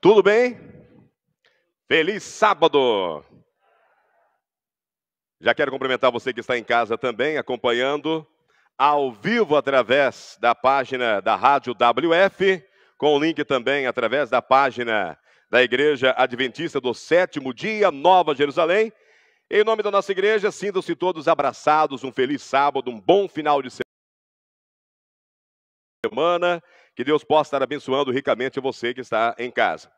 Tudo bem? Feliz sábado! Já quero cumprimentar você que está em casa também, acompanhando ao vivo através da página da Rádio WF, com o link também através da página da Igreja Adventista do Sétimo Dia, Nova Jerusalém. Em nome da nossa igreja, sintam-se todos abraçados, um feliz sábado, um bom final de semana, que Deus possa estar abençoando ricamente você que está em casa.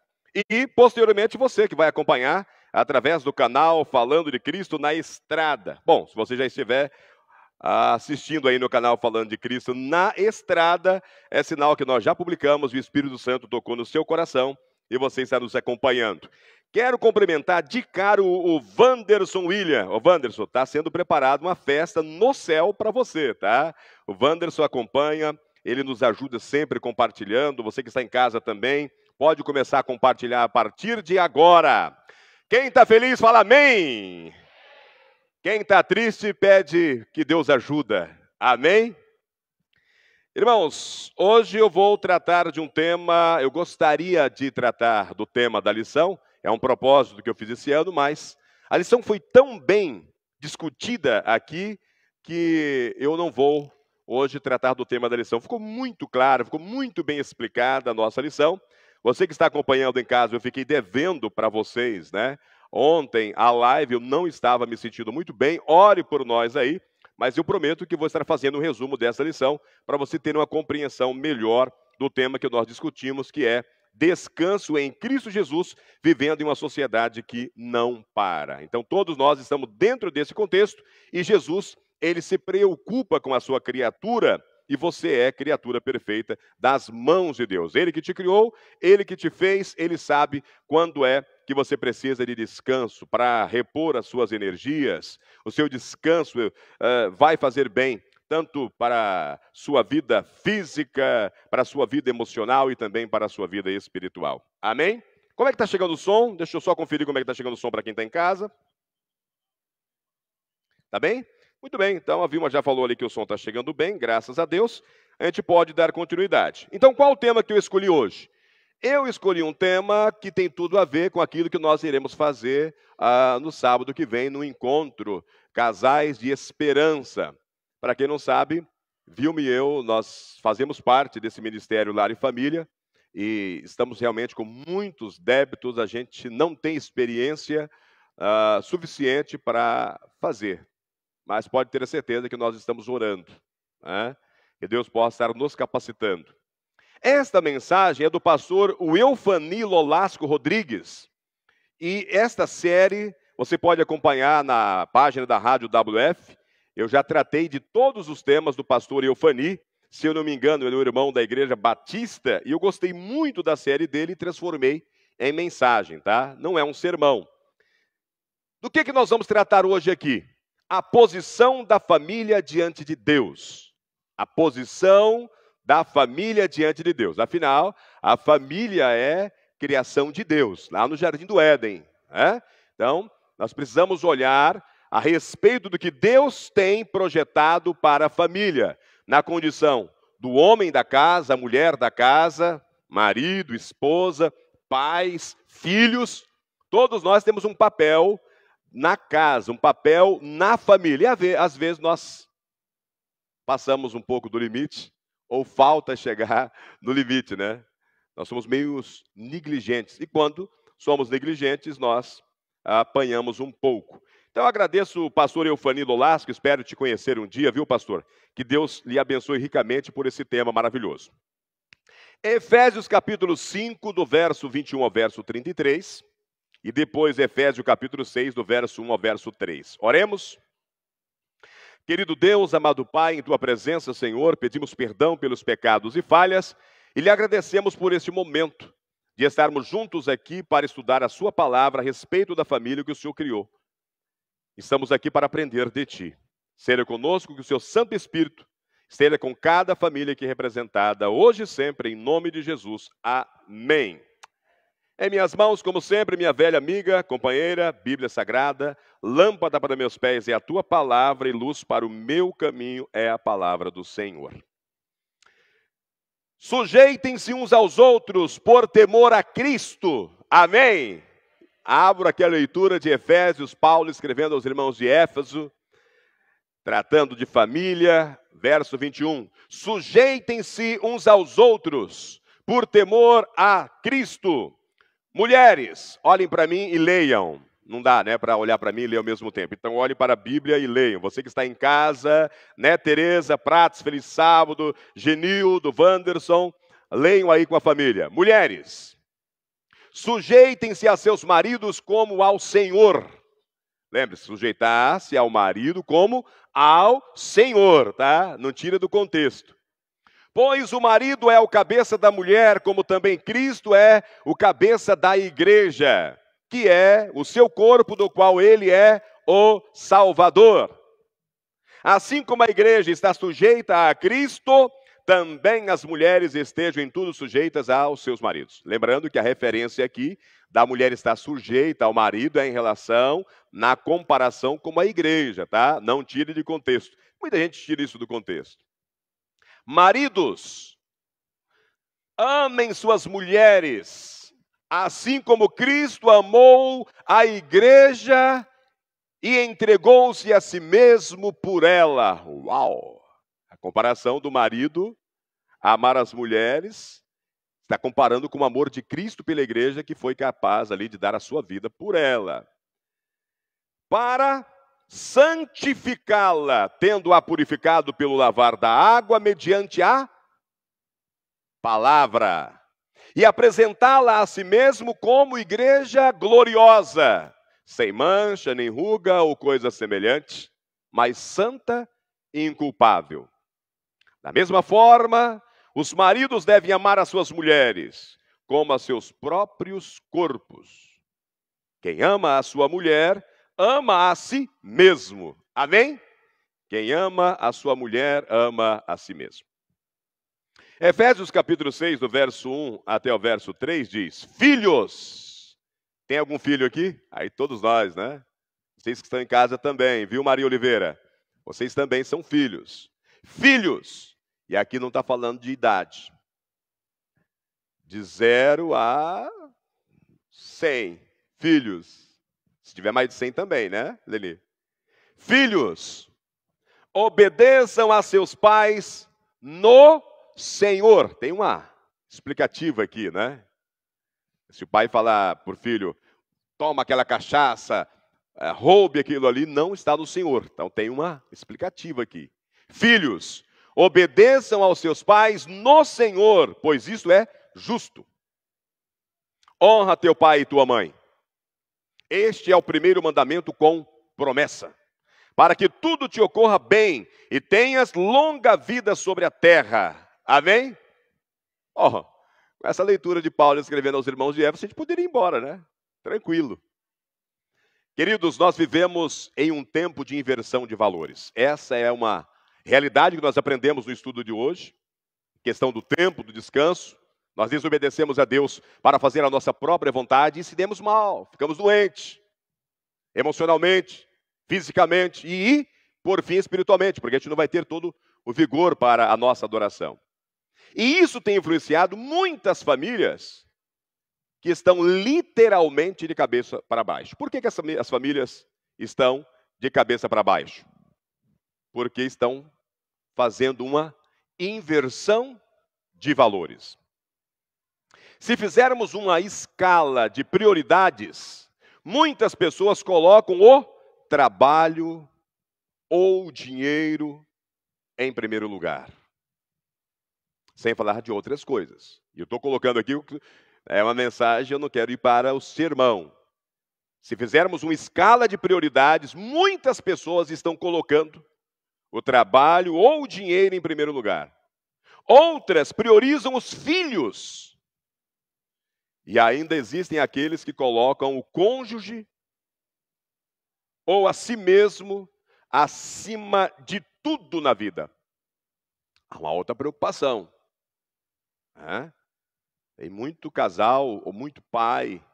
E, posteriormente, você que vai acompanhar através do canal Falando de Cristo na Estrada. Bom, se você já estiver assistindo aí no canal Falando de Cristo na Estrada, é sinal que nós já publicamos, o Espírito Santo tocou no seu coração e você está nos acompanhando. Quero cumprimentar de cara o Wanderson William. O Wanderson, está sendo preparada uma festa no céu para você, tá? O Wanderson acompanha, ele nos ajuda sempre compartilhando. Você que está em casa também, pode começar a compartilhar a partir de agora. Quem está feliz, fala amém. Quem está triste, pede que Deus ajuda. Amém? Irmãos, hoje eu vou tratar de um tema, eu gostaria de tratar do tema da lição, é um propósito que eu fiz esse ano, mas a lição foi tão bem discutida aqui que eu não vou hoje tratar do tema da lição. Ficou muito claro, ficou muito bem explicada a nossa lição. Você que está acompanhando em casa, eu fiquei devendo para vocês, né? Ontem, a live, eu não estava me sentindo muito bem, ore por nós aí, mas eu prometo que vou estar fazendo um resumo dessa lição para você ter uma compreensão melhor do tema que nós discutimos, que é descanso em Cristo Jesus, vivendo em uma sociedade que não para. Então, todos nós estamos dentro desse contexto e Jesus, ele se preocupa com a sua criatura e você é criatura perfeita das mãos de Deus. Ele que te criou, ele que te fez, ele sabe quando é que você precisa de descanso para repor as suas energias. O seu descanso vai fazer bem, tanto para a sua vida física, para a sua vida emocional e também para a sua vida espiritual. Amém? Como é que está chegando o som? Deixa eu só conferir como é que está chegando o som para quem está em casa. Tá bem? Muito bem, então a Vilma já falou ali que o som está chegando bem, graças a Deus. A gente pode dar continuidade. Então, qual o tema que eu escolhi hoje? Eu escolhi um tema que tem tudo a ver com aquilo que nós iremos fazer no sábado que vem, no encontro Casais de Esperança. Para quem não sabe, Vilma e eu, nós fazemos parte desse Ministério Lar e Família e estamos realmente com muitos débitos, a gente não tem experiência suficiente para fazer. Mas pode ter a certeza que nós estamos orando, né? Que Deus possa estar nos capacitando. Esta mensagem é do pastor Eufani Lolasco Rodrigues. E esta série você pode acompanhar na página da Rádio WF. Eu já tratei de todos os temas do pastor Eufani. Se eu não me engano, ele é o irmão da Igreja Batista. E eu gostei muito da série dele e transformei em mensagem, tá? Não é um sermão. Do que nós vamos tratar hoje aqui? A posição da família diante de Deus. A posição da família diante de Deus. Afinal, a família é criação de Deus, lá no Jardim do Éden, né? Então, nós precisamos olhar a respeito do que Deus tem projetado para a família, na condição do homem da casa, a mulher da casa, marido, esposa, pais, filhos. Todos nós temos um papel na casa, um papel na família. E às vezes nós passamos um pouco do limite, ou falta chegar no limite, né? Nós somos meio negligentes. E quando somos negligentes, nós apanhamos um pouco. Então eu agradeço o pastor Eufani Lolasco, espero te conhecer um dia, viu, pastor? Que Deus lhe abençoe ricamente por esse tema maravilhoso. Efésios capítulo 5, do verso 21 ao verso 33. E depois Efésios capítulo 6, do verso 1 ao verso 3. Oremos. Querido Deus, amado Pai, em Tua presença, Senhor, pedimos perdão pelos pecados e falhas e lhe agradecemos por este momento de estarmos juntos aqui para estudar a Sua palavra a respeito da família que o Senhor criou. Estamos aqui para aprender de Ti. Seja conosco que o Seu Santo Espírito esteja com cada família aqui representada, hoje e sempre, em nome de Jesus. Amém. Em minhas mãos, como sempre, minha velha amiga, companheira, Bíblia Sagrada, lâmpada para meus pés é a Tua palavra e luz para o meu caminho é a palavra do Senhor. Sujeitem-se uns aos outros por temor a Cristo. Amém? Abro aqui a leitura de Efésios, Paulo escrevendo aos irmãos de Éfeso, tratando de família, verso 21. Sujeitem-se uns aos outros por temor a Cristo. Mulheres, olhem para mim e leiam. Não dá, né, para olhar para mim e ler ao mesmo tempo. Então, olhe para a Bíblia e leiam. Você que está em casa, né, Tereza, Prates, Feliz Sábado, Genildo, Wanderson, leiam aí com a família. Mulheres, sujeitem-se a seus maridos como ao Senhor. Lembre-se, sujeitar-se ao marido como ao Senhor, tá? Não tira do contexto. Pois o marido é o cabeça da mulher, como também Cristo é o cabeça da igreja, que é o seu corpo, do qual ele é o Salvador. Assim como a igreja está sujeita a Cristo, também as mulheres estejam em tudo sujeitas aos seus maridos. Lembrando que a referência aqui da mulher estar sujeita ao marido é em relação, na comparação com a igreja, tá? Não tire de contexto. Muita gente tira isso do contexto. Maridos, amem suas mulheres, assim como Cristo amou a igreja e entregou-se a si mesmo por ela. Uau! A comparação do marido a amar as mulheres está comparando com o amor de Cristo pela igreja, que foi capaz ali de dar a sua vida por ela. Para santificá-la, tendo-a purificado pelo lavar da água mediante a palavra, e apresentá-la a si mesmo como igreja gloriosa, sem mancha, nem ruga ou coisa semelhante, mas santa e inculpável. Da mesma forma, os maridos devem amar as suas mulheres como a seus próprios corpos. Quem ama a sua mulher, ama a si mesmo. Amém? Quem ama a sua mulher, ama a si mesmo. Efésios capítulo 6, do verso 1 até o verso 3, diz: Filhos! Tem algum filho aqui? Aí todos nós, né? Vocês que estão em casa também, viu, Maria Oliveira? Vocês também são filhos. Filhos! E aqui não está falando de idade. De 0 a 100 filhos. Se tiver mais de 100 também, né, Leni? Filhos, obedeçam a seus pais no Senhor. Tem uma explicativa aqui, né? Se o pai falar para o filho, toma aquela cachaça, roube aquilo ali, não está no Senhor. Então tem uma explicativa aqui. Filhos, obedeçam aos seus pais no Senhor, pois isso é justo. Honra teu pai e tua mãe. Este é o primeiro mandamento com promessa, para que tudo te ocorra bem e tenhas longa vida sobre a terra. Amém? Com essa leitura de Paulo escrevendo aos irmãos de Éfeso, a gente poderia ir embora, né? Tranquilo. Queridos, nós vivemos em um tempo de inversão de valores. Essa é uma realidade que nós aprendemos no estudo de hoje. Questão do tempo, do descanso. Nós desobedecemos a Deus para fazer a nossa própria vontade e se demos mal, ficamos doentes, emocionalmente, fisicamente e, por fim, espiritualmente, porque a gente não vai ter todo o vigor para a nossa adoração. E isso tem influenciado muitas famílias que estão literalmente de cabeça para baixo. Por que as famílias estão de cabeça para baixo? Porque estão fazendo uma inversão de valores. Se fizermos uma escala de prioridades, muitas pessoas colocam o trabalho ou o dinheiro em primeiro lugar. Sem falar de outras coisas. E eu estou colocando aqui, é uma mensagem, eu não quero ir para o sermão. Se fizermos uma escala de prioridades, muitas pessoas estão colocando o trabalho ou o dinheiro em primeiro lugar. Outras priorizam os filhos. E ainda existem aqueles que colocam o cônjuge ou a si mesmo acima de tudo na vida. Há uma outra preocupação. Tem muito casal ou muito pai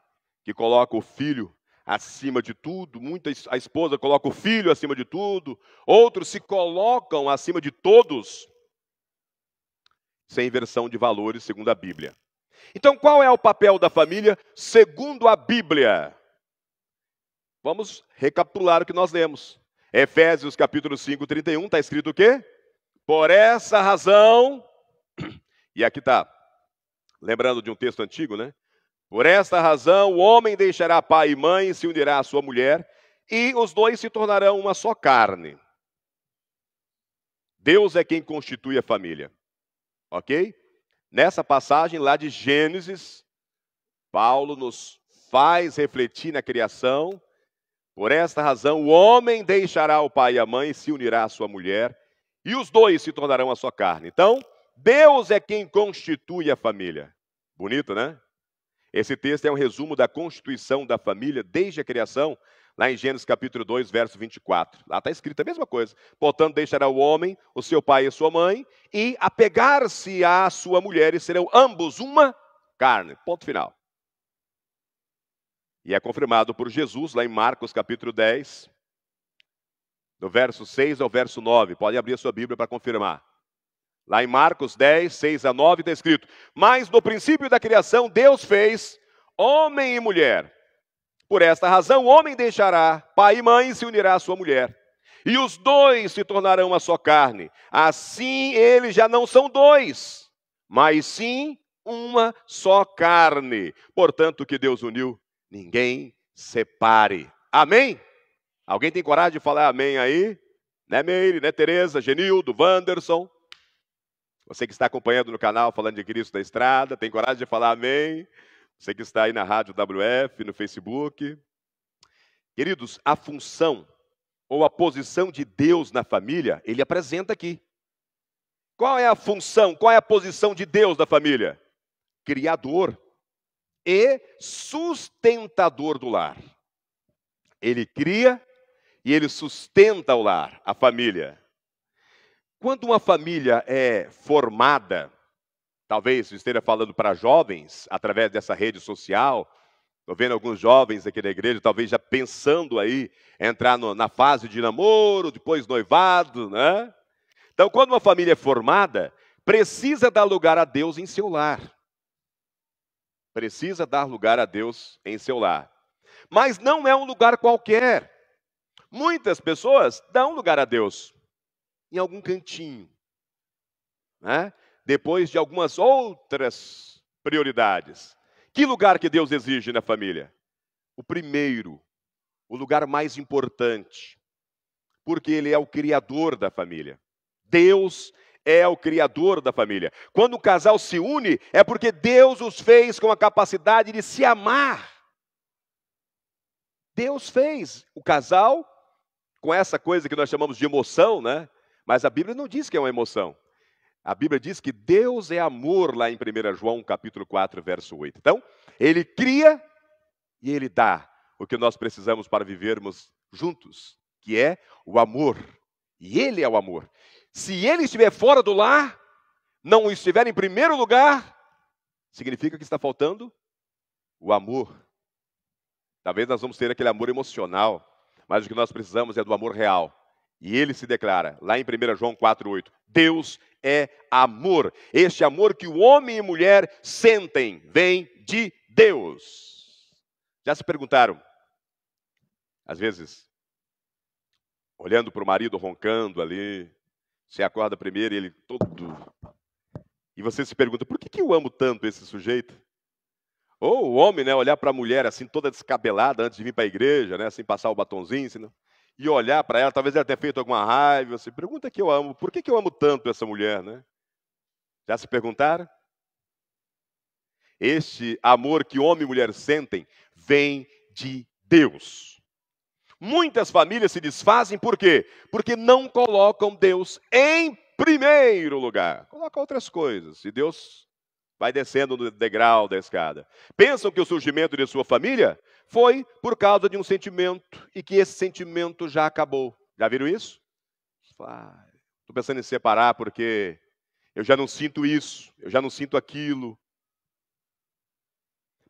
que coloca o filho acima de tudo. A esposa coloca o filho acima de tudo. Outros se colocam acima de todos. sem inversão de valores, segundo a Bíblia. Então, qual é o papel da família segundo a Bíblia? Vamos recapitular o que nós lemos. Efésios capítulo 5, 31, está escrito o quê? Por essa razão, e aqui está, lembrando de um texto antigo, né? Por esta razão, o homem deixará pai e mãe e se unirá à sua mulher, e os dois se tornarão uma só carne. Deus é quem constitui a família, ok? Nessa passagem lá de Gênesis, Paulo nos faz refletir na criação. Por esta razão, o homem deixará o pai e a mãe e se unirá à sua mulher, e os dois se tornarão a sua carne. Então, Deus é quem constitui a família. Bonito, né? Esse texto é um resumo da constituição da família desde a criação, lá em Gênesis capítulo 2, verso 24. Lá está escrito a mesma coisa. Portanto, deixará o homem, o seu pai e a sua mãe, e apegar-se à sua mulher, e serão ambos uma carne. Ponto final. E é confirmado por Jesus, lá em Marcos capítulo 10, do verso 6 ao verso 9. Pode abrir a sua Bíblia para confirmar. Lá em Marcos 10, 6 a 9, está escrito: mas no princípio da criação, Deus fez homem e mulher. Por esta razão, o homem deixará pai e mãe e se unirá à sua mulher. E os dois se tornarão uma só carne. Assim, eles já não são dois, mas sim uma só carne. Portanto, o que Deus uniu, ninguém separe. Amém? Alguém tem coragem de falar amém aí? Né, Meire, né, Tereza, Genildo, Wanderson? Você que está acompanhando no canal Falando de Cristo da Estrada, tem coragem de falar amém? Você que está aí na Rádio WF, no Facebook. Queridos, a função ou a posição de Deus na família, ele apresenta aqui. Qual é a função, qual é a posição de Deus na família? Criador e sustentador do lar. Ele cria e ele sustenta o lar, a família. Quando uma família é formada, talvez eu esteja falando para jovens, através dessa rede social, estou vendo alguns jovens aqui na igreja, talvez já pensando aí, entrar na fase de namoro, depois noivado, né? Então, quando uma família é formada, precisa dar lugar a Deus em seu lar. Precisa dar lugar a Deus em seu lar. Mas não é um lugar qualquer. Muitas pessoas dão lugar a Deus em algum cantinho, né? Depois de algumas outras prioridades. Que lugar que Deus exige na família? O primeiro, o lugar mais importante, porque Ele é o criador da família. Deus é o criador da família. Quando o casal se une, é porque Deus os fez com a capacidade de se amar. Deus fez o casal com essa coisa que nós chamamos de emoção, né? Mas a Bíblia não diz que é uma emoção. A Bíblia diz que Deus é amor, lá em 1 João, capítulo 4, verso 8. Então, Ele cria e Ele dá o que nós precisamos para vivermos juntos, que é o amor. E Ele é o amor. Se Ele estiver fora do lar, não estiver em primeiro lugar, significa que está faltando o amor. Talvez nós vamos ter aquele amor emocional, mas o que nós precisamos é do amor real. E ele se declara, lá em 1 João 4,8, Deus é amor. Este amor que o homem e mulher sentem vem de Deus. Já se perguntaram, às vezes, olhando para o marido roncando ali, você acorda primeiro e ele todo... E você se pergunta, por que eu amo tanto esse sujeito? Ou o homem, né, olhar para a mulher assim, toda descabelada, antes de vir para a igreja, né, assim, passar o batonzinho, assim, e olhar para ela, talvez ela tenha feito alguma raiva, você pergunta que eu amo, por que eu amo tanto essa mulher, né? Já se perguntaram? Este amor que homem e mulher sentem vem de Deus. Muitas famílias se desfazem, por quê? Porque não colocam Deus em primeiro lugar. Colocam outras coisas, e Deus vai descendo no degrau da escada. Pensam que o surgimento de sua família foi por causa de um sentimento e que esse sentimento já acabou. Já viram isso? Estou pensando em separar porque eu já não sinto isso, eu já não sinto aquilo.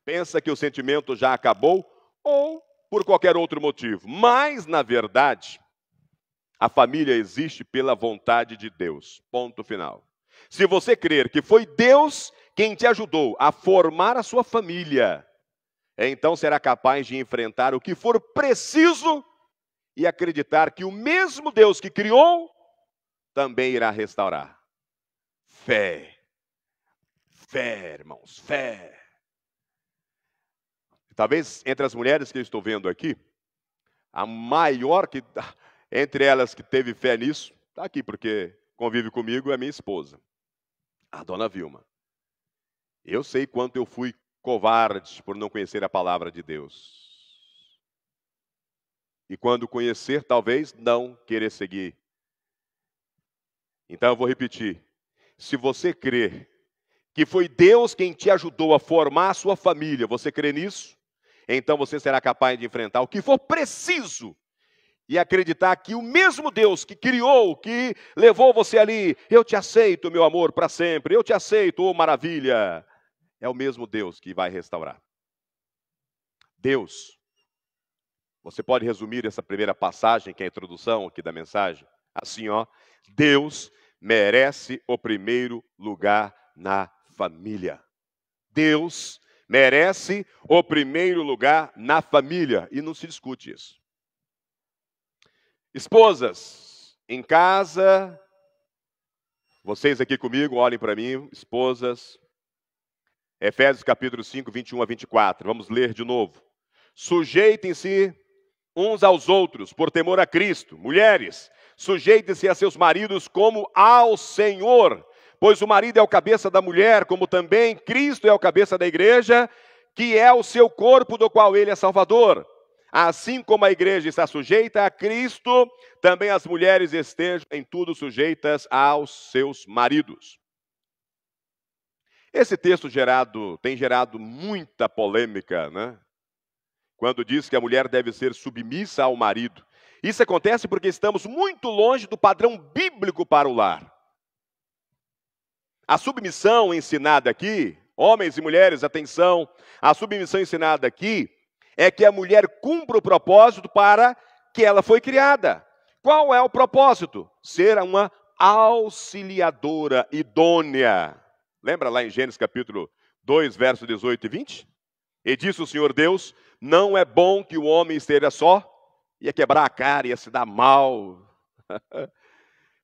Pensa que o sentimento já acabou ou por qualquer outro motivo. Mas, na verdade, a família existe pela vontade de Deus. Ponto final. Se você crer que foi Deus quem te ajudou a formar a sua família, então será capaz de enfrentar o que for preciso e acreditar que o mesmo Deus que criou também irá restaurar. Fé. Fé, irmãos, fé. Talvez entre as mulheres que eu estou vendo aqui, a maior entre elas que teve fé nisso, está aqui porque convive comigo, é minha esposa, a dona Vilma. Eu sei quanto eu fui covarde por não conhecer a palavra de Deus. E quando conhecer, talvez não querer seguir. Então eu vou repetir. Se você crer que foi Deus quem te ajudou a formar a sua família, você crê nisso? Então você será capaz de enfrentar o que for preciso e acreditar que o mesmo Deus que criou, que levou você ali, eu te aceito, meu amor, para sempre, eu te aceito, oh maravilha, é o mesmo Deus que vai restaurar. Deus, você pode resumir essa primeira passagem, que é a introdução aqui da mensagem, assim, ó, Deus merece o primeiro lugar na família. Deus merece o primeiro lugar na família, e não se discute isso. Esposas, em casa, vocês aqui comigo, olhem para mim, esposas. Efésios capítulo 5, 21 a 24, vamos ler de novo. Sujeitem-se uns aos outros, por temor a Cristo. Mulheres, sujeitem-se a seus maridos como ao Senhor, pois o marido é o cabeça da mulher, como também Cristo é o cabeça da igreja, que é o seu corpo, do qual ele é salvador. Assim como a igreja está sujeita a Cristo, também as mulheres estejam em tudo sujeitas aos seus maridos. Esse texto tem gerado muita polêmica, né? Quando diz que a mulher deve ser submissa ao marido. Isso acontece porque estamos muito longe do padrão bíblico para o lar. A submissão ensinada aqui, homens e mulheres, atenção, a submissão ensinada aqui é que a mulher cumpra o propósito para que ela foi criada. Qual é o propósito? Ser uma auxiliadora idônea. Lembra lá em Gênesis capítulo 2, versos 18 e 20? E disse o Senhor Deus, não é bom que o homem esteja só, ia quebrar a cara, ia se dar mal.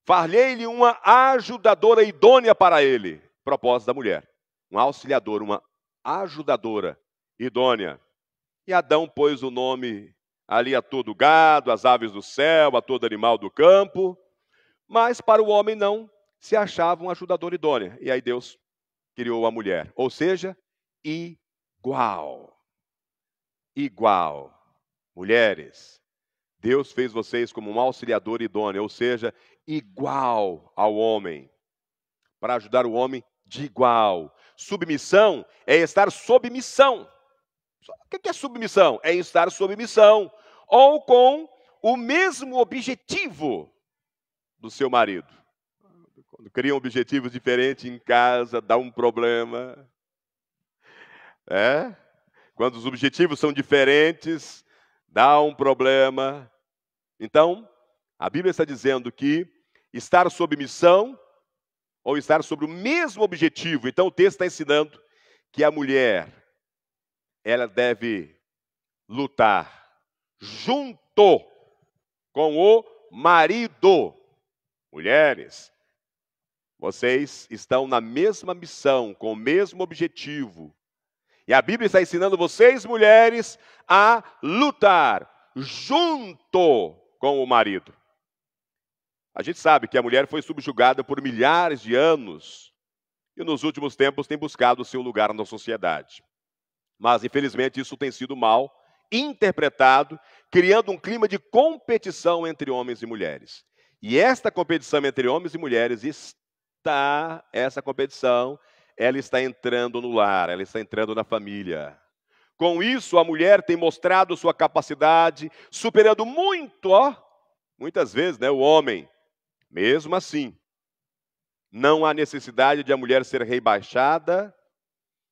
Far-lhe-lhe uma ajudadora idônea para ele. Propósito da mulher. Um auxiliador, uma ajudadora idônea. E Adão pôs o nome ali a todo gado, às aves do céu, a todo animal do campo. Mas para o homem não se achava uma ajudadora idônea. E aí Deus criou a mulher. Ou seja, igual. Igual. Mulheres, Deus fez vocês como um auxiliador idôneo, ou seja, igual ao homem. Para ajudar o homem de igual. Submissão é estar sob missão. O que é submissão? É estar sob missão, ou com o mesmo objetivo do seu marido. Quando criam objetivos diferentes em casa, dá um problema. Quando os objetivos são diferentes, dá um problema. Então, a Bíblia está dizendo que estar sob missão, ou estar sobre o mesmo objetivo. Então, o texto está ensinando que a mulher, ela deve lutar junto com o marido. Mulheres, vocês estão na mesma missão, com o mesmo objetivo. E a Bíblia está ensinando vocês, mulheres, a lutar junto com o marido. A gente sabe que a mulher foi subjugada por milhares de anos e nos últimos tempos tem buscado o seu lugar na sociedade. Mas, infelizmente, isso tem sido mal interpretado, criando um clima de competição entre homens e mulheres. E esta competição entre homens e mulheres ela está entrando no lar, ela está entrando na família. Com isso, a mulher tem mostrado sua capacidade, superando muito, muitas vezes, o homem. Mesmo assim, não há necessidade de a mulher ser rebaixada,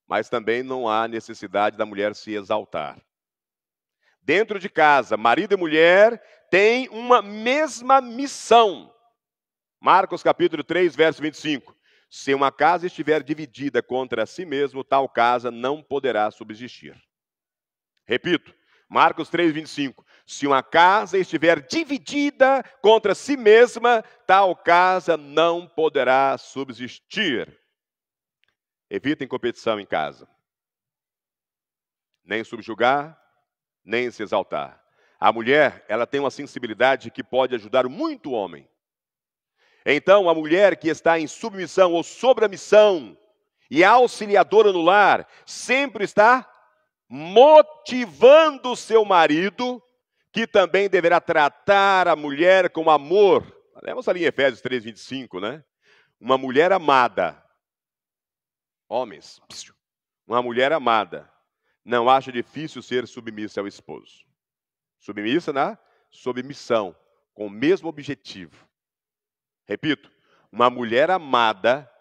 mas também não há necessidade da mulher se exaltar. Dentro de casa, marido e mulher têm uma mesma missão. Marcos capítulo 3, verso 25. Se uma casa estiver dividida contra si mesmo, tal casa não poderá subsistir. Repito, Marcos 3:25. Se uma casa estiver dividida contra si mesma, tal casa não poderá subsistir. Evitem competição em casa. Nem subjugar, nem se exaltar. A mulher, ela tem uma sensibilidade que pode ajudar muito o homem. Então, a mulher que está em submissão ou sobre a missão e auxiliadora no lar, sempre está motivando o seu marido, que também deverá tratar a mulher com amor. Lemos ali em Efésios 3:25, né? Uma mulher amada. Homens, uma mulher amada não acha difícil ser submissa ao esposo. Submissa na submissão, com o mesmo objetivo. Repito, uma mulher amada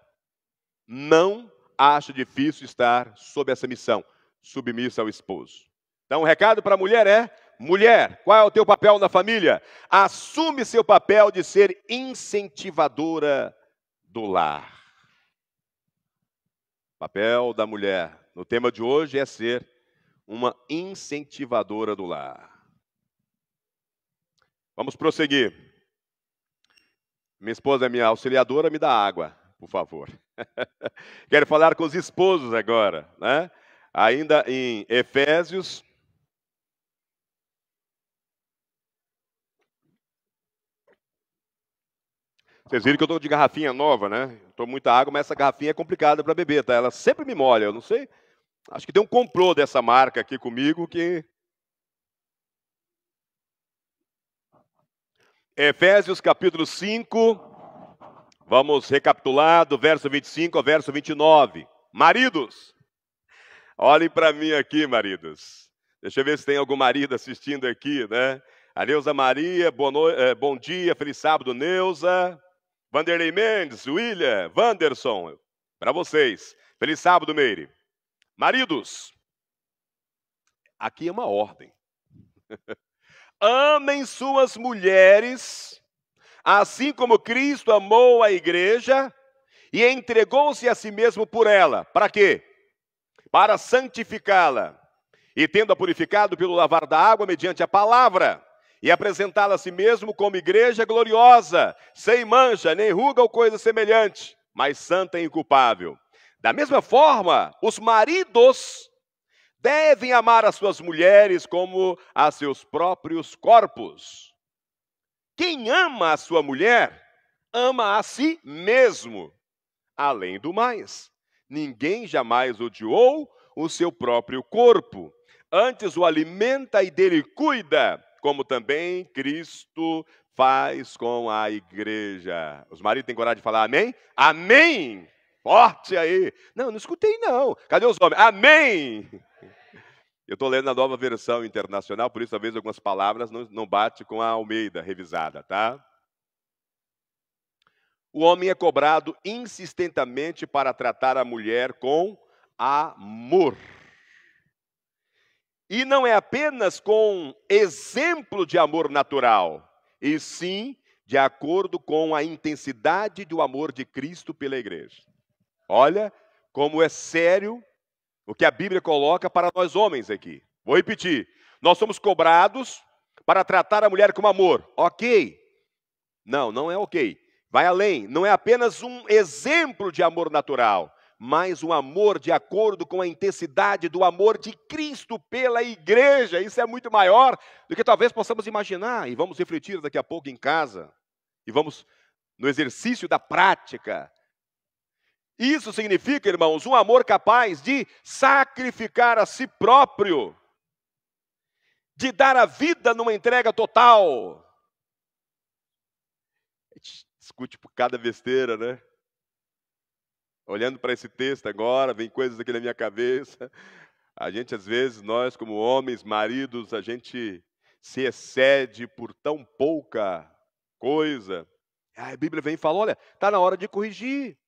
não acha difícil estar sob essa missão, submissa ao esposo. Então o recado para a mulher é: mulher, qual é o teu papel na família? Assume seu papel de ser incentivadora do lar. O papel da mulher no tema de hoje é ser uma incentivadora do lar. Vamos prosseguir. Minha esposa é minha auxiliadora, me dá água, por favor. Quero falar com os esposos agora, né? Ainda em Efésios. Vocês viram que eu estou de garrafinha nova, né? Estou muita água, mas essa garrafinha é complicada para beber, tá? Ela sempre me molha, eu não sei. Acho que tem um complô dessa marca aqui comigo que... Efésios capítulo 5, vamos recapitular do verso 25 ao verso 29. Maridos, olhem para mim aqui, maridos. Deixa eu ver se tem algum marido assistindo aqui, né? A Neuza Maria, bom dia, feliz sábado, Neuza. Vanderlei Mendes, William, Wanderson, para vocês. Feliz sábado, Meire. Maridos, aqui é uma ordem. Amem suas mulheres, assim como Cristo amou a igreja e entregou-se a si mesmo por ela. Para quê? Para santificá-la, e tendo-a purificado pelo lavar da água mediante a palavra, e apresentá-la a si mesmo como igreja gloriosa, sem mancha, nem ruga ou coisa semelhante, mas santa e inculpável. Da mesma forma, os maridos devem amar as suas mulheres como a seus próprios corpos. Quem ama a sua mulher, ama a si mesmo. Além do mais, ninguém jamais odiou o seu próprio corpo. Antes o alimenta e dele cuida, como também Cristo faz com a igreja. Os maridos têm coragem de falar amém? Amém! Forte aí! Não escutei não. Cadê os homens? Amém! Eu estou lendo a nova versão internacional, por isso talvez algumas palavras não bate com a Almeida revisada, tá? O homem é cobrado insistentemente para tratar a mulher com amor. E não é apenas com exemplo de amor natural, e sim de acordo com a intensidade do amor de Cristo pela igreja. Olha como é sério o que a Bíblia coloca para nós homens aqui. Vou repetir. Nós somos cobrados para tratar a mulher com amor. Ok. Não é ok. Vai além. Não é apenas um exemplo de amor natural, mas um amor de acordo com a intensidade do amor de Cristo pela igreja. Isso é muito maior do que talvez possamos imaginar. E vamos refletir daqui a pouco em casa. E vamos no exercício da prática. Isso significa, irmãos, um amor capaz de sacrificar a si próprio, de dar a vida numa entrega total. A gente discute por cada besteira, né? Olhando para esse texto agora, vem coisas aqui na minha cabeça. A gente, às vezes, nós como homens, maridos, a gente se excede por tão pouca coisa. A Bíblia vem e fala, olha, está na hora de corrigir.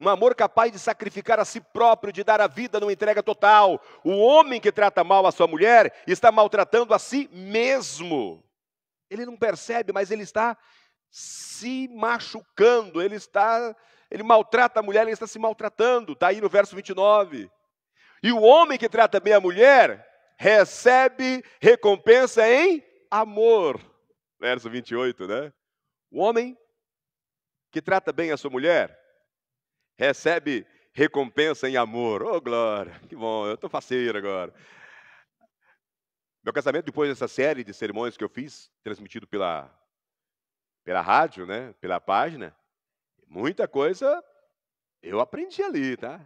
Um amor capaz de sacrificar a si próprio, de dar a vida numa entrega total. O homem que trata mal a sua mulher está maltratando a si mesmo. Ele não percebe, mas ele está se machucando, ele está ele maltrata a mulher, ele está se maltratando. Está aí no verso 29. E o homem que trata bem a mulher recebe recompensa em amor. Verso 28, né? O homem que trata bem a sua mulher recebe recompensa em amor. Oh, glória, que bom, eu estou faceiro agora. Meu casamento, depois dessa série de sermões que eu fiz, transmitido pela rádio, né, pela página, muita coisa eu aprendi ali, tá?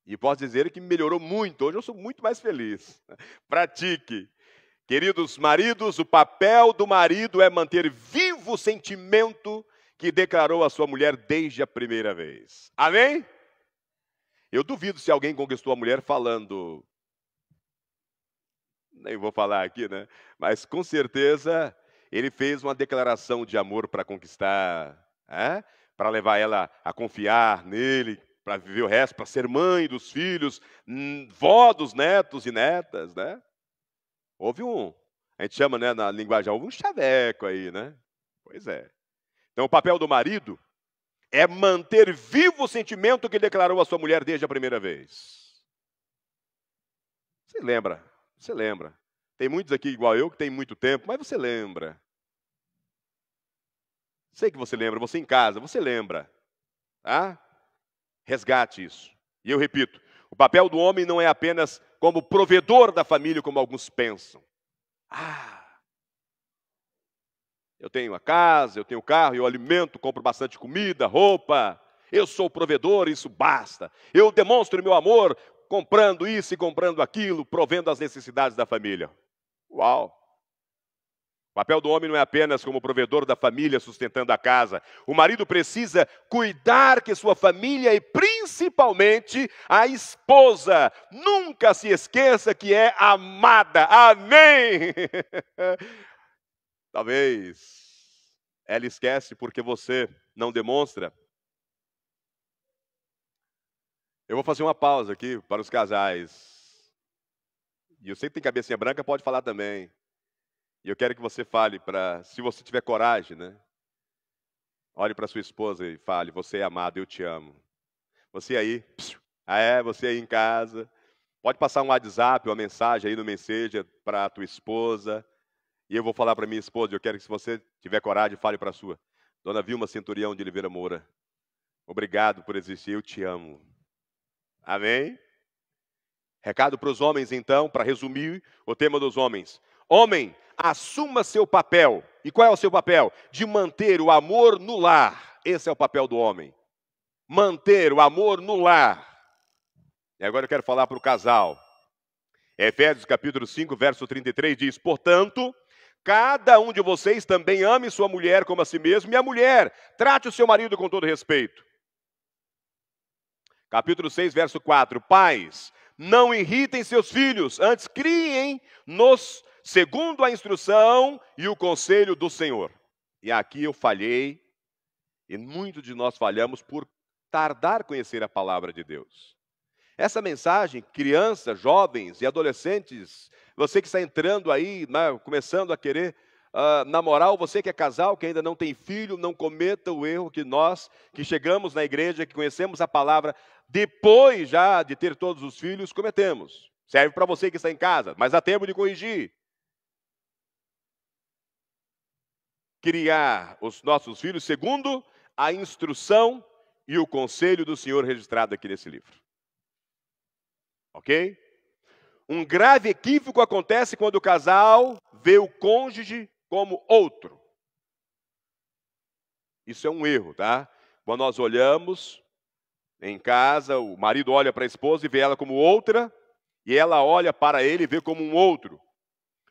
E posso dizer que melhorou muito. Hoje eu sou muito mais feliz. Pratique. Queridos maridos, o papel do marido é manter vivo o sentimento que declarou a sua mulher desde a primeira vez. Amém? Eu duvido se alguém conquistou a mulher falando, nem vou falar aqui, né? Mas com certeza ele fez uma declaração de amor para conquistar, para levar ela a confiar nele, para viver o resto, para ser mãe dos filhos, vó dos netos e netas, né? Houve a gente chama, né, na linguagem, houve um chaveco aí, né? Pois é. Então o papel do marido é manter vivo o sentimento que declarou a sua mulher desde a primeira vez. Você lembra? Você lembra. Tem muitos aqui igual eu que tem muito tempo, mas você lembra. Sei que você lembra, você em casa, você lembra. Tá? Resgate isso. E eu repito, o papel do homem não é apenas como provedor da família, como alguns pensam. Eu tenho a casa, eu tenho o carro, eu alimento, compro bastante comida, roupa. Eu sou o provedor, isso basta. Eu demonstro meu amor comprando isso e comprando aquilo, provendo as necessidades da família. Uau! O papel do homem não é apenas como provedor da família, sustentando a casa. O marido precisa cuidar que sua família e principalmente a esposa nunca se esqueça que é amada. Amém! Talvez ela esquece porque você não demonstra. Eu vou fazer uma pausa aqui para os casais. E eu sei que tem cabecinha branca, pode falar também. E eu quero que você fale se você tiver coragem, né? Olhe para sua esposa e fale, você é amado, eu te amo. Você aí, você aí em casa. Pode passar um WhatsApp, uma mensagem aí no Messenger para a tua esposa. E eu vou falar para minha esposa, eu quero que se você tiver coragem, fale para a sua. Dona Vilma Centurião de Oliveira Moura, obrigado por existir, eu te amo. Amém? Recado para os homens, então, para resumir o tema dos homens. Homem, assuma seu papel. E qual é o seu papel? De manter o amor no lar. Esse é o papel do homem. Manter o amor no lar. E agora eu quero falar para o casal. Efésios capítulo 5, verso 33 diz, portanto, cada um de vocês também ame sua mulher como a si mesmo, e a mulher trate o seu marido com todo respeito. Capítulo 6, verso 4, pais, não irritem seus filhos, antes criem-nos segundo a instrução e o conselho do Senhor. E aqui eu falhei, e muitos de nós falhamos por tardar conhecer a palavra de Deus. Essa mensagem, crianças, jovens e adolescentes, você que está entrando aí, né, começando a querer namorar, ou você que é casal, que ainda não tem filho, não cometa o erro que nós, que chegamos na igreja, que conhecemos a palavra, depois já de ter todos os filhos, cometemos. Serve para você que está em casa, mas há tempo de corrigir. Criar os nossos filhos segundo a instrução e o conselho do Senhor registrado aqui nesse livro. Ok? Um grave equívoco acontece quando o casal vê o cônjuge como outro. Isso é um erro, tá? Quando nós olhamos em casa, o marido olha para a esposa e vê ela como outra, e ela olha para ele e vê como um outro.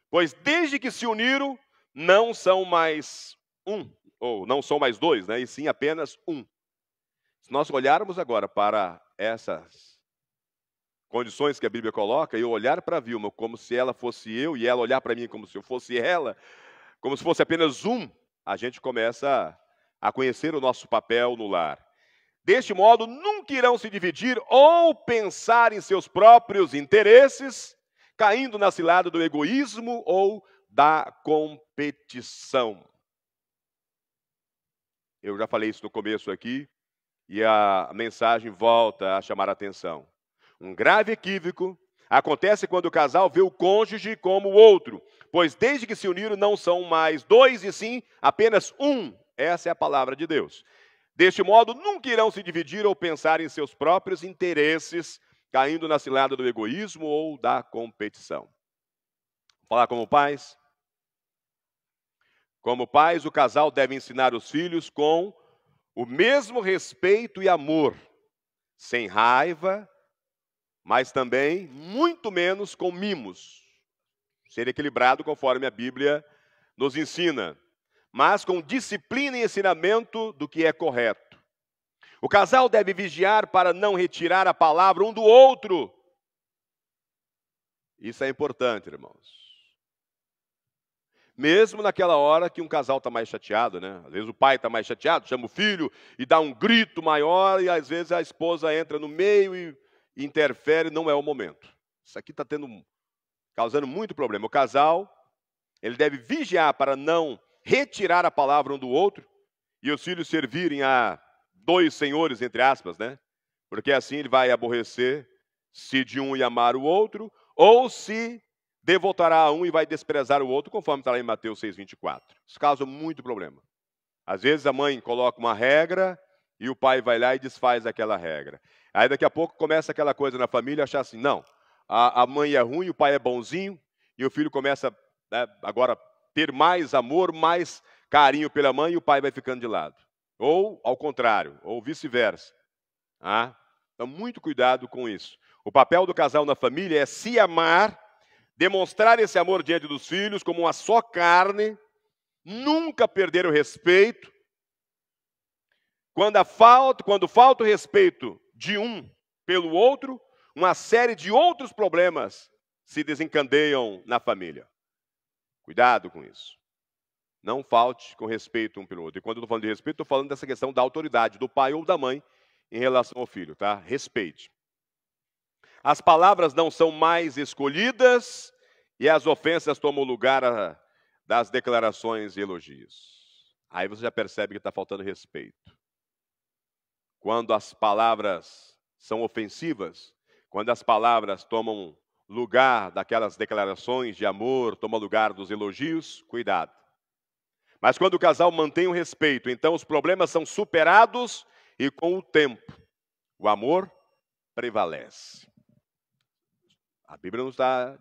Pois desde que se uniram, não são mais um, ou não são mais dois, né? E sim apenas um. Se nós olharmos agora para essas condições que a Bíblia coloca, e eu olhar para a Vilma como se ela fosse eu, e ela olhar para mim como se eu fosse ela, como se fosse apenas um, a gente começa a conhecer o nosso papel no lar. Deste modo, nunca irão se dividir ou pensar em seus próprios interesses, caindo na cilada do egoísmo ou da competição. Eu já falei isso no começo aqui, e a mensagem volta a chamar a atenção. Um grave equívoco acontece quando o casal vê o cônjuge como o outro, pois desde que se uniram não são mais dois e sim apenas um. Essa é a palavra de Deus. Deste modo, nunca irão se dividir ou pensar em seus próprios interesses, caindo na cilada do egoísmo ou da competição. Vou falar como pais. Como pais, o casal deve ensinar os filhos com o mesmo respeito e amor, sem raiva, mas também muito menos com mimos. Ser equilibrado conforme a Bíblia nos ensina, mas com disciplina e ensinamento do que é correto. O casal deve vigiar para não retirar a palavra um do outro. Isso é importante, irmãos. Mesmo naquela hora que um casal está mais chateado, né? Às vezes o pai está mais chateado, chama o filho e dá um grito maior, e às vezes a esposa entra no meio e interfere, não é o momento. Isso aqui está causando muito problema. O casal, ele deve vigiar para não retirar a palavra um do outro, e os filhos servirem a dois senhores, entre aspas, né? Porque assim ele vai aborrecer se de um e amar o outro, ou se devotará a um e vai desprezar o outro, conforme está lá em Mateus 6,24. Isso causa muito problema. Às vezes a mãe coloca uma regra e o pai vai lá e desfaz aquela regra. Aí daqui a pouco começa aquela coisa na família, achar assim, não, a mãe é ruim, o pai é bonzinho, e o filho começa, né, agora ter mais amor, mais carinho pela mãe, e o pai vai ficando de lado. Ou ao contrário, ou vice-versa. Então muito cuidado com isso. O papel do casal na família é se amar, demonstrar esse amor diante dos filhos como uma só carne, nunca perder o respeito. Quando falta o respeito de um pelo outro, uma série de outros problemas se desencadeiam na família. Cuidado com isso. Não falte com respeito um pelo outro. E quando eu estou falando de respeito, estou falando dessa questão da autoridade do pai ou da mãe em relação ao filho, tá? Respeite. As palavras não são mais escolhidas e as ofensas tomam lugar das declarações e elogios. Aí você já percebe que está faltando respeito. Quando as palavras são ofensivas, quando as palavras tomam lugar daquelas declarações de amor, tomam lugar dos elogios, cuidado. Mas quando o casal mantém o respeito, então os problemas são superados e com o tempo, o amor prevalece. A Bíblia não está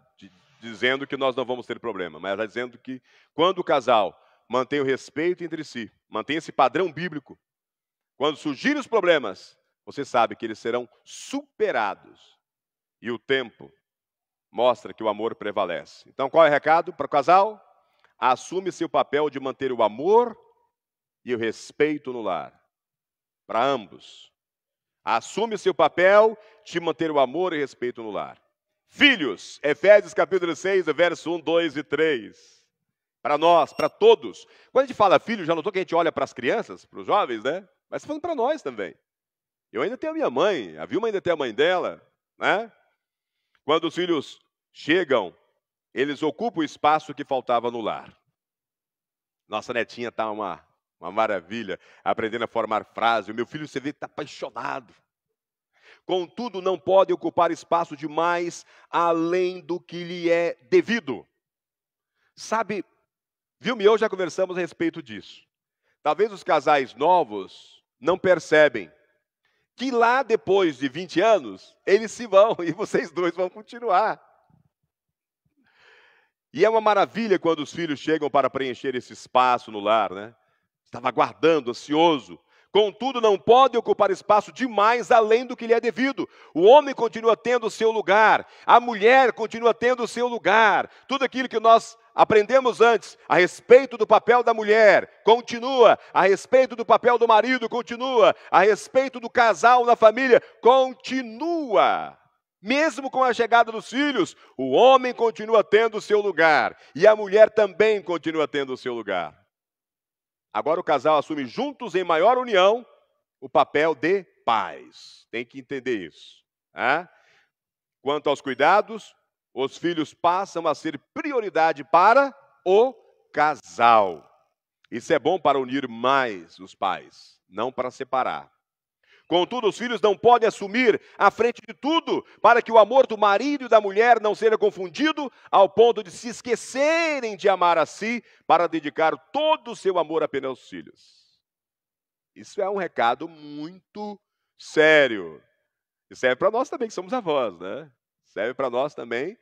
dizendo que nós não vamos ter problema, mas está dizendo que quando o casal mantém o respeito entre si, mantém esse padrão bíblico, quando surgirem os problemas, você sabe que eles serão superados. E o tempo mostra que o amor prevalece. Então qual é o recado para o casal? Assume seu papel de manter o amor e o respeito no lar. Para ambos. Assume seu papel de manter o amor e o respeito no lar. Filhos, Efésios capítulo 6, verso 1, 2 e 3. Para nós, para todos. Quando a gente fala filho, já notou que a gente olha para as crianças, para os jovens, né? Mas falando para nós também. Eu ainda tenho a minha mãe, a Vilma ainda tem a mãe dela, né? Quando os filhos chegam, eles ocupam o espaço que faltava no lar. Nossa netinha está uma maravilha, aprendendo a formar frase. O meu filho, você vê que está apaixonado. Contudo, não pode ocupar espaço demais além do que lhe é devido. Sabe, Vilma e eu já conversamos a respeito disso. Talvez os casais novos não percebem que lá depois de 20 anos, eles se vão e vocês dois vão continuar. E é uma maravilha quando os filhos chegam para preencher esse espaço no lar, né? Estava aguardando, ansioso. Contudo, não pode ocupar espaço demais além do que lhe é devido. O homem continua tendo o seu lugar, a mulher continua tendo o seu lugar. Tudo aquilo que nós aprendemos antes a respeito do papel da mulher, continua. A respeito do papel do marido, continua. A respeito do casal na família, continua. Mesmo com a chegada dos filhos, o homem continua tendo o seu lugar. E a mulher também continua tendo o seu lugar. Agora o casal assume juntos em maior união o papel de pais. Tem que entender isso. Quanto aos cuidados, os filhos passam a ser prioridade para o casal. Isso é bom para unir mais os pais, não para separar. Contudo, os filhos não podem assumir a frente de tudo, para que o amor do marido e da mulher não seja confundido ao ponto de se esquecerem de amar a si, para dedicar todo o seu amor apenas aos filhos. Isso é um recado muito sério. E serve para nós também, que somos avós, né? Serve para nós também,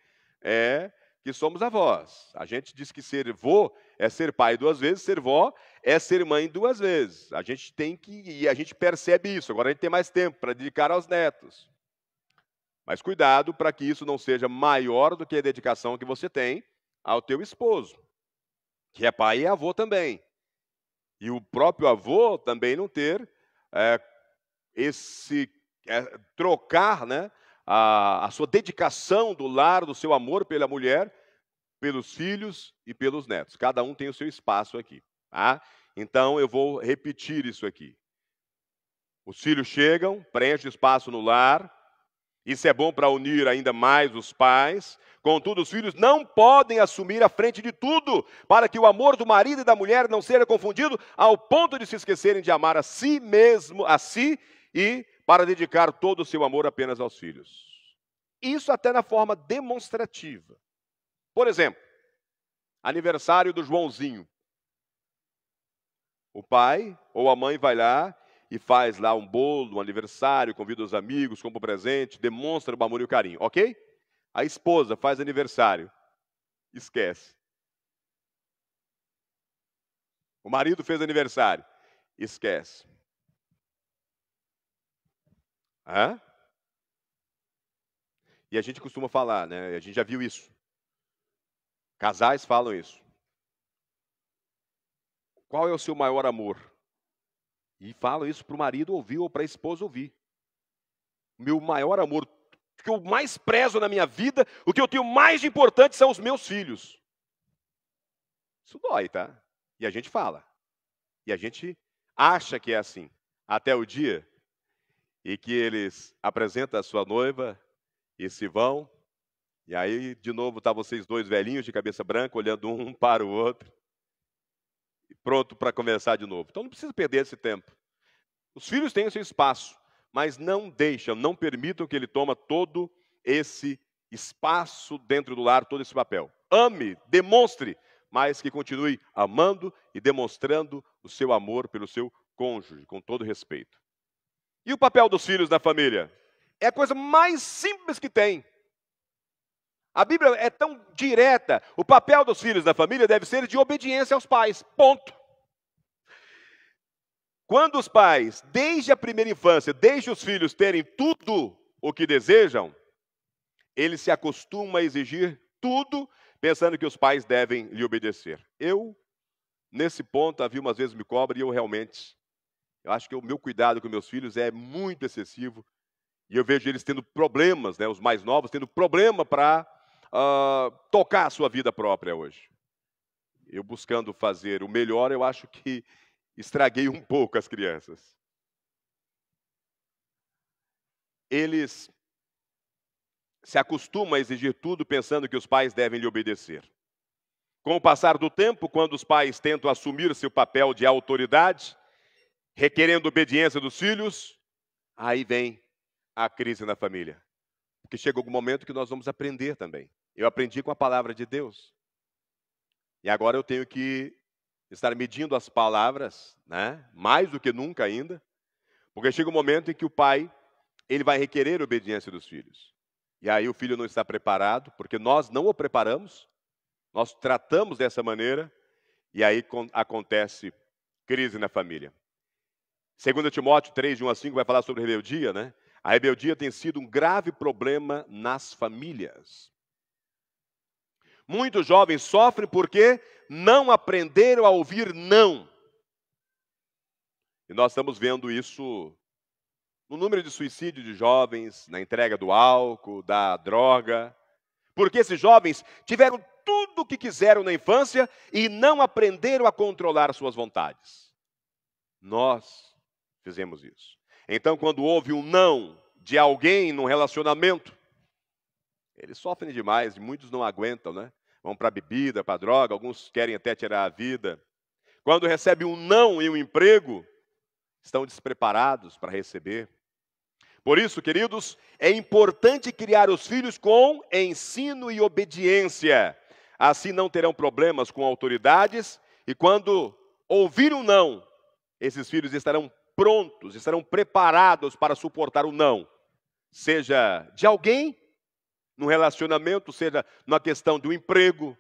que somos avós. A gente diz que ser vô é ser pai 2 vezes, ser vó é ser mãe 2 vezes. A gente tem que, e a gente percebe isso. Agora a gente tem mais tempo para dedicar aos netos. Mas cuidado para que isso não seja maior do que a dedicação que você tem ao teu esposo, que é pai e avô também. E o próprio avô também não ter trocar, né, a sua dedicação do lar, do seu amor pela mulher, pelos filhos e pelos netos. Cada um tem o seu espaço aqui. Tá? Então, eu vou repetir isso aqui. Os filhos chegam, preenchem espaço no lar. Isso é bom para unir ainda mais os pais. Contudo, os filhos não podem assumir a frente de tudo, para que o amor do marido e da mulher não seja confundido ao ponto de se esquecerem de amar a si mesmo, a si, e para dedicar todo o seu amor apenas aos filhos. Isso até na forma demonstrativa. Por exemplo, aniversário do Joãozinho. O pai ou a mãe vai lá e faz lá um bolo, um aniversário, convida os amigos, compra um presente, demonstra o amor e o carinho, ok? A esposa faz aniversário, esquece. O marido fez aniversário, esquece. Hã? E a gente costuma falar, né? A gente já viu isso. Casais falam isso. Qual é o seu maior amor? E falam isso para o marido ouvir ou para a esposa ouvir. Meu maior amor, o que eu mais prezo na minha vida, o que eu tenho mais de importante são os meus filhos. Isso dói, tá? E a gente fala. E a gente acha que é assim. Até o dia em que eles apresentam a sua noiva e se vão. E aí, de novo, tá vocês 2 velhinhos de cabeça branca, olhando um para o outro. Pronto para começar de novo. Então não precisa perder esse tempo. Os filhos têm o seu espaço, mas não permitam que ele tome todo esse espaço dentro do lar, todo esse papel. Ame, demonstre, mas que continue amando e demonstrando o seu amor pelo seu cônjuge, com todo respeito. E o papel dos filhos na família? É a coisa mais simples que tem. A Bíblia é tão direta. O papel dos filhos da família deve ser de obediência aos pais. Ponto. Quando os pais, desde a primeira infância, deixam os filhos terem tudo o que desejam, eles se acostumam a exigir tudo, pensando que os pais devem lhe obedecer. Eu, nesse ponto, a Vilma às vezes me cobra e eu acho que o meu cuidado com meus filhos é muito excessivo. E eu vejo eles tendo problemas, né, os mais novos, tendo problema para tocar a sua vida própria hoje. Eu buscando fazer o melhor, eu acho que estraguei um pouco as crianças. Eles se acostumam a exigir tudo pensando que os pais devem lhe obedecer. Com o passar do tempo, quando os pais tentam assumir seu papel de autoridade, requerendo obediência dos filhos, aí vem a crise na família. Porque chega algum momento que nós vamos aprender também. Eu aprendi com a palavra de Deus. E agora eu tenho que estar medindo as palavras, né? Mais do que nunca ainda. Porque chega um momento em que o pai, ele vai requerer a obediência dos filhos. E aí o filho não está preparado, porque nós não o preparamos. Nós tratamos dessa maneira. E aí acontece crise na família. 2 Timóteo 3, de 1 a 5, vai falar sobre rebeldia, né? A rebeldia tem sido um grave problema nas famílias. Muitos jovens sofrem porque não aprenderam a ouvir não. E nós estamos vendo isso no número de suicídios de jovens, na entrega do álcool, da droga. Porque esses jovens tiveram tudo o que quiseram na infância e não aprenderam a controlar suas vontades. Nós fizemos isso. Então, quando houve um não de alguém num relacionamento, eles sofrem demais, muitos não aguentam, né? Vão para a bebida, para a droga, alguns querem até tirar a vida. Quando recebe um não em um emprego, Estão despreparados para receber? Por isso, queridos, é importante criar os filhos com ensino e obediência. Assim não terão problemas com autoridades e quando ouvir um não, esses filhos estarão prontos, estarão preparados para suportar o não. Seja de alguém, no relacionamento, seja na questão do emprego.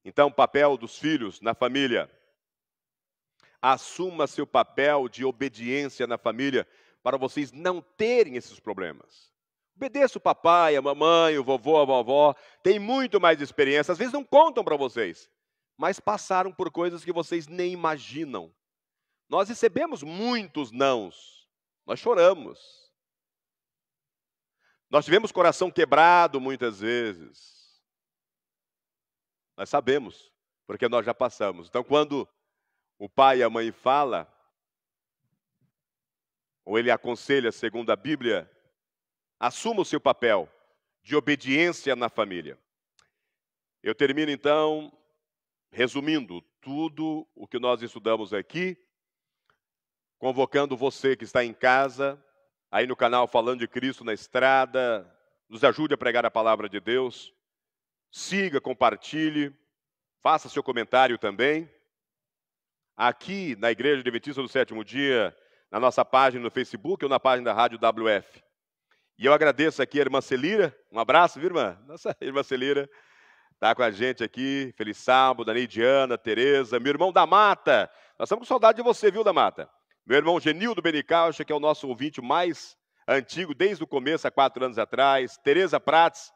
Então, o papel dos filhos na família. Assuma seu papel de obediência na família para vocês não terem esses problemas. Obedeça o papai, a mamãe, o vovô, a vovó. Tem muito mais experiência. Às vezes não contam para vocês, mas passaram por coisas que vocês nem imaginam. Nós recebemos muitos nãos. Nós choramos. Nós tivemos coração quebrado muitas vezes. Nós sabemos, porque nós já passamos. Então, quando o pai e a mãe falam, ou ele aconselha segundo a Bíblia, assuma o seu papel de obediência na família. Eu termino então, resumindo tudo o que nós estudamos aqui, convocando você que está em casa, aí no canal Falando de Cristo na Estrada, nos ajude a pregar a palavra de Deus, siga, compartilhe, faça seu comentário também. Aqui na Igreja Adventista do Sétimo Dia, na nossa página no Facebook ou na página da Rádio WF. E eu agradeço aqui a irmã Celira, um abraço, viu, irmã? Nossa irmã Celira está com a gente aqui, feliz sábado, a Neidiana, Tereza, meu irmão da Mata, nós estamos com saudade de você, viu, da Mata? Meu irmão Genildo Benicaucha, que é o nosso ouvinte mais antigo, desde o começo, há 4 anos atrás, Tereza Prates,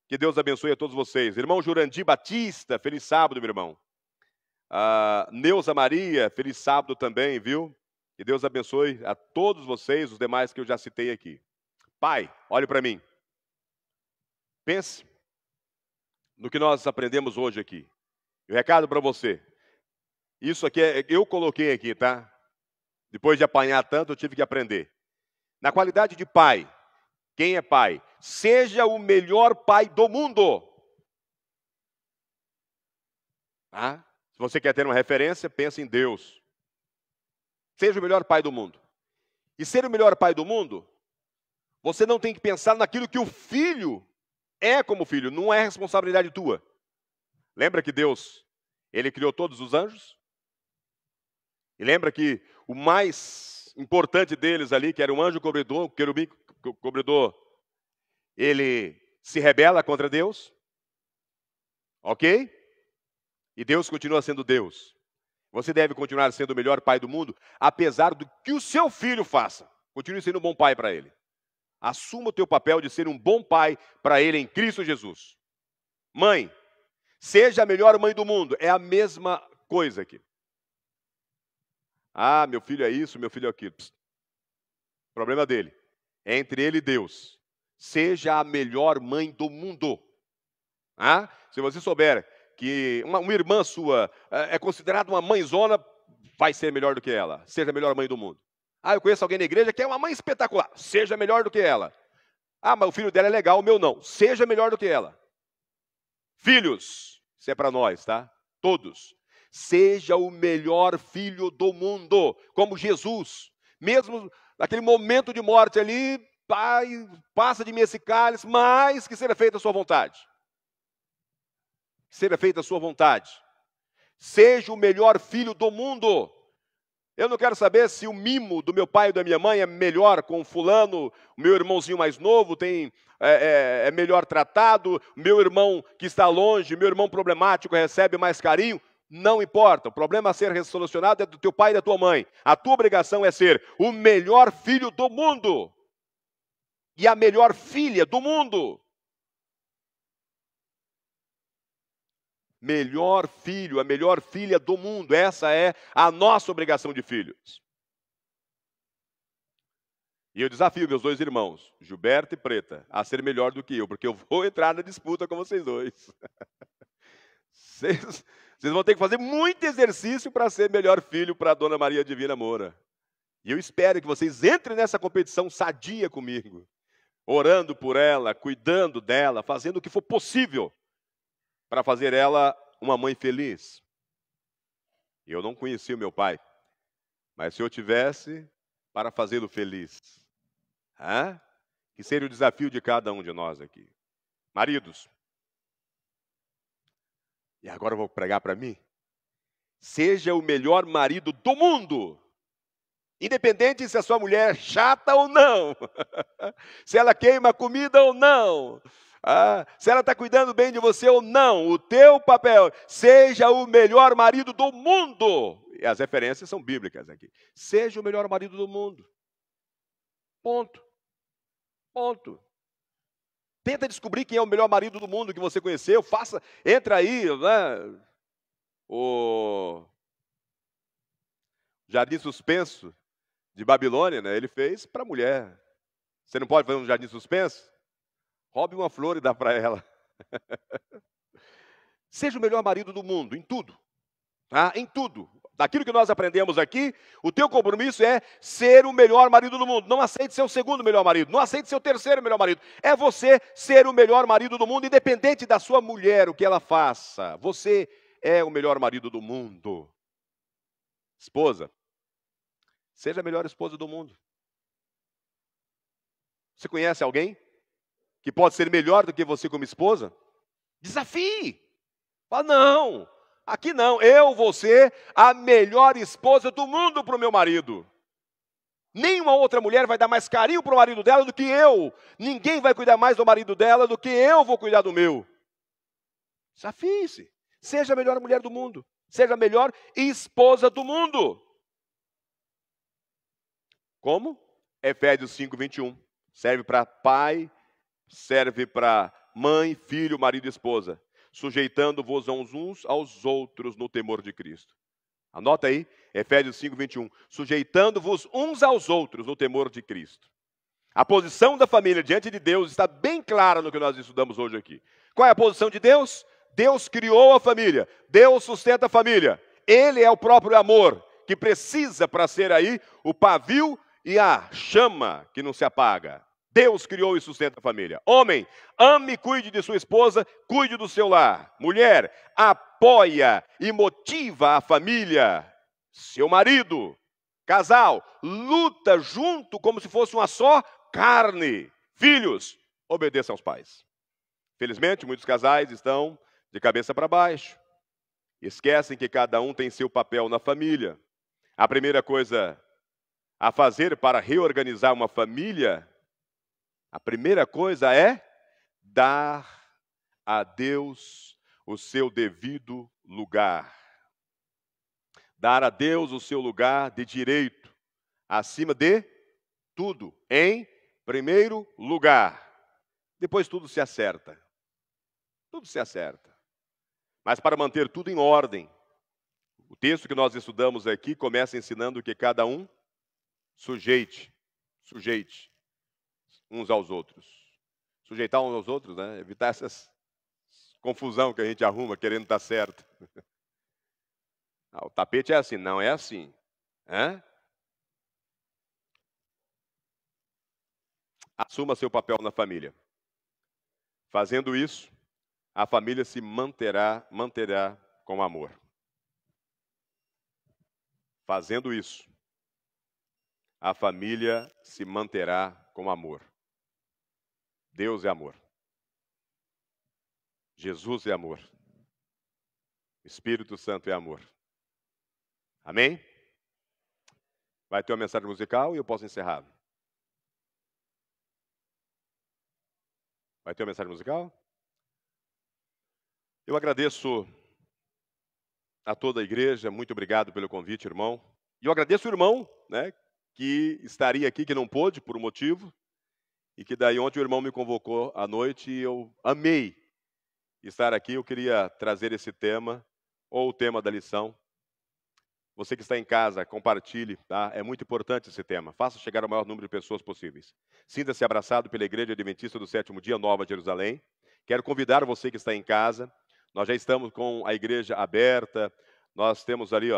que Deus abençoe a todos vocês. Irmão Jurandir Batista, feliz sábado, meu irmão. Neuza Maria, feliz sábado também, viu? Que Deus abençoe a todos vocês, os demais que eu já citei aqui. Pai, olhe para mim. Pense no que nós aprendemos hoje aqui. E o recado para você. Isso aqui eu coloquei aqui, tá? Depois de apanhar tanto, eu tive que aprender. Na qualidade de pai, quem é pai? Seja o melhor pai do mundo. Se você quer ter uma referência, pense em Deus. Seja o melhor pai do mundo. E ser o melhor pai do mundo, você não tem que pensar naquilo que o filho é como filho. Não é responsabilidade tua. Lembra que Deus, Ele criou todos os anjos? E lembra que o mais importante deles ali, que era o anjo cobridor, o querubim cobridor, ele se rebela contra Deus? Ok? E Deus continua sendo Deus. Você deve continuar sendo o melhor pai do mundo, apesar do que o seu filho faça. Continue sendo um bom pai para ele. Assuma o teu papel de ser um bom pai para ele em Cristo Jesus. Mãe, seja a melhor mãe do mundo. É a mesma coisa aqui. Meu filho é isso, meu filho é aquilo. Problema dele. É entre ele e Deus. Seja a melhor mãe do mundo. Se você souber que uma irmã sua é considerada uma mãezona, vai ser melhor do que ela. Seja a melhor mãe do mundo. Eu conheço alguém na igreja que é uma mãe espetacular. Seja melhor do que ela. Mas o filho dela é legal, o meu não. Seja melhor do que ela. Filhos, isso é para nós, tá? Todos. Seja o melhor filho do mundo, como Jesus. Mesmo naquele momento de morte ali, Pai, passa de mim esse cálice, mas que seja feita a sua vontade. Que seja feita a sua vontade. Seja o melhor filho do mundo. Eu não quero saber se o mimo do meu pai e da minha mãe é melhor com fulano, o meu irmãozinho mais novo é melhor tratado, meu irmão que está longe, meu irmão problemático recebe mais carinho. Não importa, o problema a ser solucionado é do teu pai e da tua mãe. A tua obrigação é ser o melhor filho do mundo e a melhor filha do mundo. Melhor filho, a melhor filha do mundo. Essa é a nossa obrigação de filhos. E eu desafio meus 2 irmãos, Gilberto e Preta, a ser melhor do que eu, porque eu vou entrar na disputa com vocês dois. Vocês vão ter que fazer muito exercício para ser melhor filho para a Dona Maria Divina Moura. E eu espero que vocês entrem nessa competição sadia comigo, orando por ela, cuidando dela, fazendo o que for possível para fazer ela uma mãe feliz. Eu não conheci o meu pai, Mas se eu tivesse para fazê-lo feliz, que seria o desafio de cada um de nós aqui. Maridos, e agora eu vou pregar para mim. Seja o melhor marido do mundo, independente se a sua mulher é chata ou não, se ela queima a comida ou não, se ela está cuidando bem de você ou não. O teu papel, seja o melhor marido do mundo. E as referências são bíblicas aqui. Seja o melhor marido do mundo. Ponto. Ponto. Tenta descobrir quem é o melhor marido do mundo que você conheceu. Entra aí, né? O Jardim Suspenso de Babilônia, né? Ele fez para a mulher. Você não pode fazer um jardim suspenso? Roube uma flor e dá para ela. Seja o melhor marido do mundo, em tudo. Em tudo. Daquilo que nós aprendemos aqui, o teu compromisso é ser o melhor marido do mundo. Não aceite ser o segundo melhor marido. Não aceite ser o terceiro melhor marido. É você ser o melhor marido do mundo, independente da sua mulher, o que ela faça. Você é o melhor marido do mundo. Esposa, seja a melhor esposa do mundo. Você conhece alguém que pode ser melhor do que você como esposa? Desafie. Fala, não. Aqui não, eu vou ser a melhor esposa do mundo para o meu marido. Nenhuma outra mulher vai dar mais carinho para o marido dela do que eu. Ninguém vai cuidar mais do marido dela do que eu vou cuidar do meu. Desafie-se. Seja a melhor mulher do mundo. Seja a melhor esposa do mundo. Como? Efésios 5:21. Serve para pai, serve para mãe, filho, marido e esposa. Sujeitando-vos uns aos outros no temor de Cristo. Anota aí, Efésios 5:21. Sujeitando-vos uns aos outros no temor de Cristo. A posição da família diante de Deus está bem clara no que nós estudamos hoje aqui. Qual é a posição de Deus? Deus criou a família. Deus sustenta a família. Ele é o próprio amor, que precisa para ser aí o pavio e a chama que não se apaga. Deus criou e sustenta a família. Homem, ame e cuide de sua esposa, cuide do seu lar. Mulher, apoia e motiva a família. Seu marido, casal, luta junto como se fosse uma só carne. Filhos, obedeçam aos pais. Felizmente, muitos casais estão de cabeça para baixo. Esquecem que cada um tem seu papel na família. A primeira coisa a fazer para reorganizar uma família, a primeira coisa é dar a Deus o seu devido lugar. Dar a Deus o seu lugar de direito, acima de tudo, em primeiro lugar. Depois tudo se acerta. Tudo se acerta. Mas para manter tudo em ordem, o texto que nós estudamos aqui começa ensinando que cada um sujeite uns aos outros. Sujeitar uns aos outros, né? Evitar essas confusão que a gente arruma querendo estar certo. O tapete é assim, não é assim. Assuma seu papel na família. Fazendo isso, a família se manterá com amor. Fazendo isso, a família se manterá com amor. Deus é amor. Jesus é amor. O Espírito Santo é amor. Amém? Vai ter uma mensagem musical e eu posso encerrar. Vai ter uma mensagem musical? Eu agradeço a toda a igreja, muito obrigado pelo convite, irmão. E eu agradeço o irmão, né, que estaria aqui, que não pôde, por um motivo, e que daí ontem o irmão me convocou à noite e eu amei estar aqui. Eu queria trazer esse tema, ou o tema da lição. Você que está em casa, compartilhe, tá? É muito importante esse tema. Faça chegar ao maior número de pessoas possíveis. Sinta-se abraçado pela Igreja Adventista do Sétimo Dia, Nova Jerusalém. Quero convidar você que está em casa. Nós já estamos com a igreja aberta. Nós temos ali,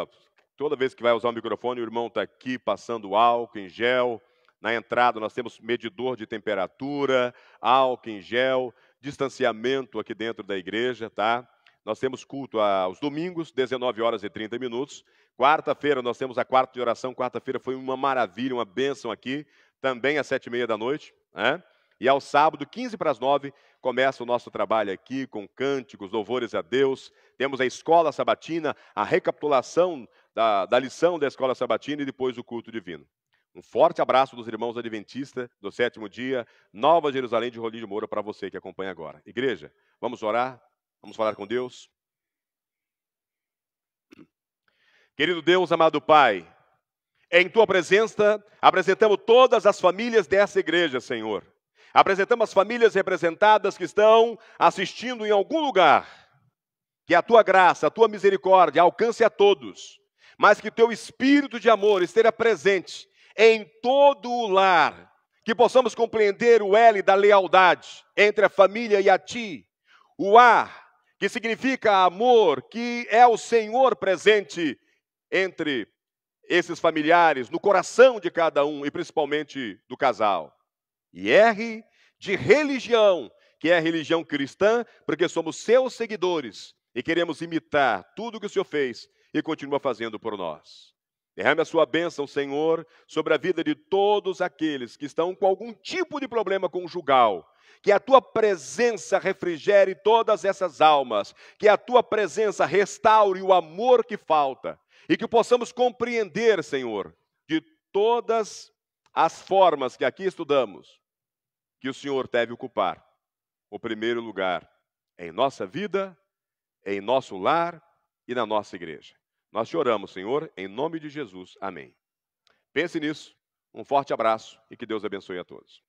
toda vez que vai usar o microfone, o irmão está aqui passando álcool em gel. Na entrada nós temos medidor de temperatura, álcool em gel, distanciamento aqui dentro da igreja, tá? nós temos culto aos domingos, 19 horas e 30 minutos. Quarta-feira nós temos a quarta de oração. Quarta-feira foi uma maravilha, uma bênção aqui, também às 7h30 da noite, né? E ao sábado, 15 para as 9, começa o nosso trabalho aqui com cânticos, louvores a Deus. Temos a escola sabatina, a recapitulação da lição da escola sabatina e depois o culto divino. Um forte abraço dos irmãos adventistas do 7º dia, Nova Jerusalém de Rolim de Moura, para você que acompanha agora. Igreja, vamos orar? Vamos falar com Deus? Querido Deus, amado Pai, em Tua presença, apresentamos todas as famílias dessa igreja, Senhor. Apresentamos as famílias representadas que estão assistindo em algum lugar. Que a Tua graça, a Tua misericórdia alcance a todos, mas que Teu espírito de amor esteja presente em todo o lar. Que possamos compreender o L da lealdade entre a família e a Ti. O A, que significa amor, que é o Senhor presente entre esses familiares, no coração de cada um e principalmente do casal. E R, de religião, que é a religião cristã, porque somos seus seguidores e queremos imitar tudo o que o Senhor fez e continua fazendo por nós. Derrame a sua bênção, Senhor, sobre a vida de todos aqueles que estão com algum tipo de problema conjugal. Que a Tua presença refrigere todas essas almas. Que a Tua presença restaure o amor que falta. E que possamos compreender, Senhor, de todas as formas que aqui estudamos, que o Senhor deve ocupar o primeiro lugar em nossa vida, em nosso lar e na nossa igreja. Nós te oramos, Senhor, em nome de Jesus. Amém. Pense nisso. Um forte abraço e que Deus abençoe a todos.